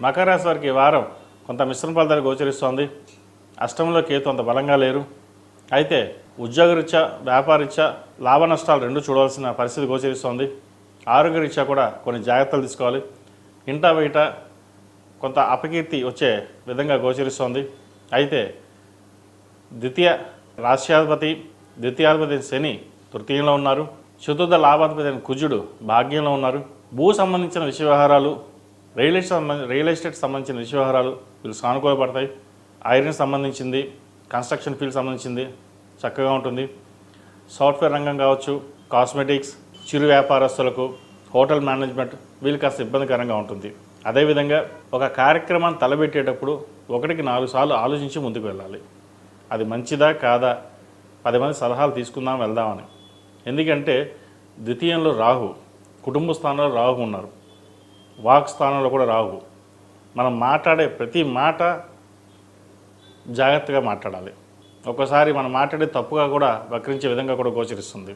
మకర రాశి వారికి ఈ వారం కొంత మిశ్రమ ఫలితాలు గోచరిస్తోంది. అష్టమంలో కేతు అంత బలంగా లేరు. అయితే ఉద్యోగరీత్యా వ్యాపారరీత్యా లాభ నష్టాలు రెండు చూడవలసిన పరిస్థితి గోచరిస్తోంది. ఆరోగ్యరీత్యా కూడా కొన్ని జాగ్రత్తలు తీసుకోవాలి. ఇంటా బయట కొంత అపకీర్తి వచ్చే విధంగా గోచరిస్తోంది. అయితే ద్వితీయాధిపతి శని తృతీయంలో ఉన్నారు. చతుర్థ లాభాధిపతి అయిన కుజుడు భాగ్యంలో ఉన్నారు. భూ సంబంధించిన విషయ వ్యవహారాలు, రియల్ ఎస్టేట్ సంబంధించిన విషయ వ్యవహారాలు వీళ్ళు సానుకూలపడతాయి. ఐరన్ సంబంధించింది, కన్స్ట్రక్షన్ ఫీల్డ్ సంబంధించింది చక్కగా ఉంటుంది. సాఫ్ట్వేర్ రంగం కావచ్చు, కాస్మెటిక్స్, చిరు వ్యాపారస్తులకు, హోటల్ మేనేజ్మెంట్ వీళ్ళు కాస్త ఇబ్బందికరంగా ఉంటుంది. అదేవిధంగా ఒక కార్యక్రమాన్ని తలబెట్టేటప్పుడు 1-4 సార్లు ఆలోచించి ముందుకు వెళ్ళాలి. అది మంచిదా కాదా, 10 మంది సలహాలు తీసుకుందాం వెళ్దామని. ఎందుకంటే ద్వితీయంలో రాహు, కుటుంబ స్థానంలో రాహు ఉన్నారు, వాక్ స్థానంలో కూడా రాహు. మనం మాట్లాడే ప్రతి మాట జాగ్రత్తగా మాట్లాడాలి. ఒక్కోసారి మనం మాట్లాడే తప్పుగా కూడా వక్రించే విధంగా కూడా గోచరిస్తుంది.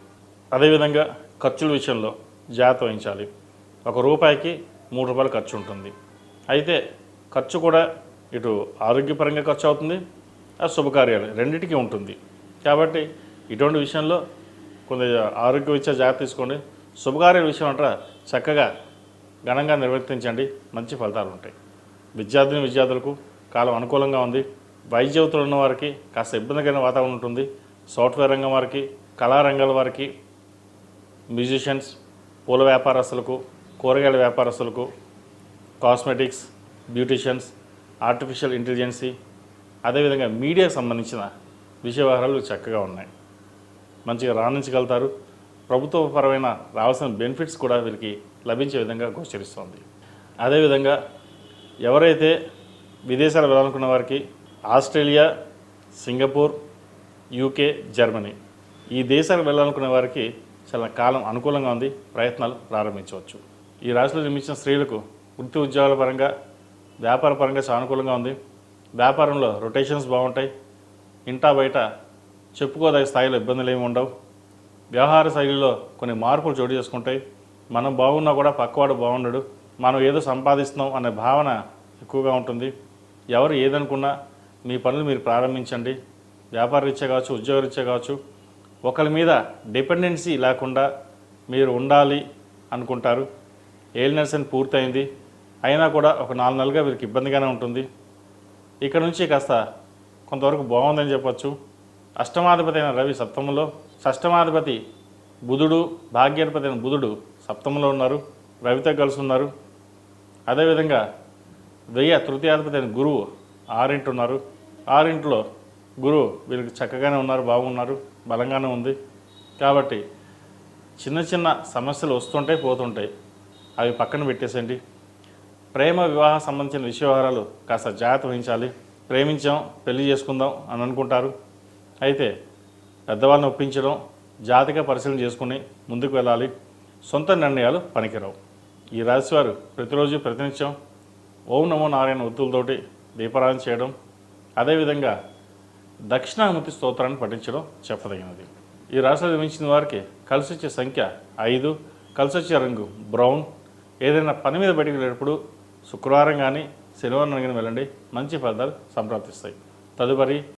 అదేవిధంగా ఖర్చుల విషయంలో జాగ్రత్త వహించాలి. ₹1 3 ఖర్చు ఉంటుంది. అయితే ఖర్చు కూడా ఇటు ఆరోగ్యపరంగా ఖర్చు అవుతుంది, శుభకార్యాలు రెండింటికి ఉంటుంది. కాబట్టి ఇటువంటి విషయంలో కొంత ఆరోగ్యరీత్యా జాగ్రత్త తీసుకోండి. శుభకార్యాల విషయం అంటారా చక్కగా ఘనంగా నిర్వర్తించండి, మంచి ఫలితాలు ఉంటాయి. విద్యార్థులకు కాలం అనుకూలంగా ఉంది. వైద్యవతులు ఉన్న వారికి కాస్త ఇబ్బందికరమైన వాతావరణం ఉంటుంది. సాఫ్ట్వేర్ రంగం వారికి, కళారంగాల వారికి, మ్యూజిషియన్స్, పూల వ్యాపారస్తులకు, కూరగాయల వ్యాపారస్తులకు, కాస్మెటిక్స్, బ్యూటిషియన్స్, ఆర్టిఫిషియల్ ఇంటెలిజెన్సీ, అదేవిధంగా మీడియాకు సంబంధించిన విషయ వ్యవహారాలు చక్కగా ఉన్నాయి. మంచిగా రాణించగలుగుతారు. ప్రభుత్వపరమైన రావాల్సిన బెనిఫిట్స్ కూడా వీరికి లభించే విధంగా గోచరిస్తోంది. అదేవిధంగా ఎవరైతే విదేశాలు వెళ్ళాలనుకున్న వారికి ఆస్ట్రేలియా, సింగపూర్, యూకే, జర్మనీ ఈ దేశాలకు వెళ్ళాలనుకునే వారికి చాలా కాలం అనుకూలంగా ఉంది. ప్రయత్నాలు ప్రారంభించవచ్చు. ఈ రాశిలో జన్మించిన స్త్రీలకు వృత్తి ఉద్యోగాల పరంగా, వ్యాపార పరంగా చాలా అనుకూలంగా ఉంది. వ్యాపారంలో రొటేషన్స్ బాగుంటాయి. ఇంటా బయట చెప్పుకోదగ్గ స్థాయిలో ఇబ్బందులు ఏమి ఉండవు. వ్యవహార శైలిలో కొన్ని మార్పులు చోటు చేసుకుంటాయి. మనం బాగున్నా కూడా పక్కవాడు బాగుండడు, మనం ఏదో సంపాదిస్తున్నాం అనే భావన ఎక్కువగా ఉంటుంది. ఎవరు ఏదనుకున్నా మీ పనులు మీరు ప్రారంభించండి. వ్యాపార రీత్యా కావచ్చు, ఉద్యోగ రీత్యా కావచ్చు, ఒకరి మీద డిపెండెన్సీ లేకుండా మీరు ఉండాలి అనుకుంటారు. ఏలినర్సన్ పూర్తయింది, అయినా కూడా ఒక 4 నెలలుగా వీరికి ఇబ్బందిగానే ఉంటుంది. ఇక్కడ నుంచి కాస్త కొంతవరకు బాగుందని చెప్పచ్చు. అష్టమాధిపతి అయిన రవి సప్తమంలో, షష్టమాధిపతి బుధుడు, భాగ్యాధిపతి అయిన బుధుడు సప్తమంలో ఉన్నారు, రవితో కలిసి ఉన్నారు. అదేవిధంగా తృతీయాధిపతి అయిన గురువు 6 ఉన్నారు. 6 గురువు వీళ్ళకి చక్కగానే ఉన్నారు, బాగున్నారు, బలంగానే ఉంది. కాబట్టి చిన్న చిన్న సమస్యలు వస్తుంటాయి, పోతుంటాయి, అవి పక్కన పెట్టేసేయండి. ప్రేమ వివాహ సంబంధించిన విషయ వ్యవహారాలు కాస్త జాగ్రత్త వహించాలి. ప్రేమించాం, పెళ్లి చేసుకుందాం అని అనుకుంటారు. అయితే పెద్దవాళ్ళని ఒప్పించడం, జాతిగా పరిశీలన చేసుకుని ముందుకు వెళ్ళాలి. సొంత నిర్ణయాలు పనికిరావు. ఈ రాశివారు ప్రతిరోజు ప్రతినిత్యం ఓం నమో నారాయణ ఒత్తులతోటి దీపారాధన చేయడం, అదేవిధంగా దక్షిణామూర్తి స్తోత్రాన్ని పఠించడం చెప్పదగినది. ఈ రాశిలో జన్మించిన వారికి కలిసి వచ్చే సంఖ్య 5, కలిసి వచ్చే రంగు బ్రౌన్. ఏదైనా పని మీద బయటికి వెళ్ళేటప్పుడు శుక్రవారం కానీ శనివారం కానీ వెళ్ళండి, మంచి ఫలితాలు సంప్రాప్తిస్తాయి. తదుపరి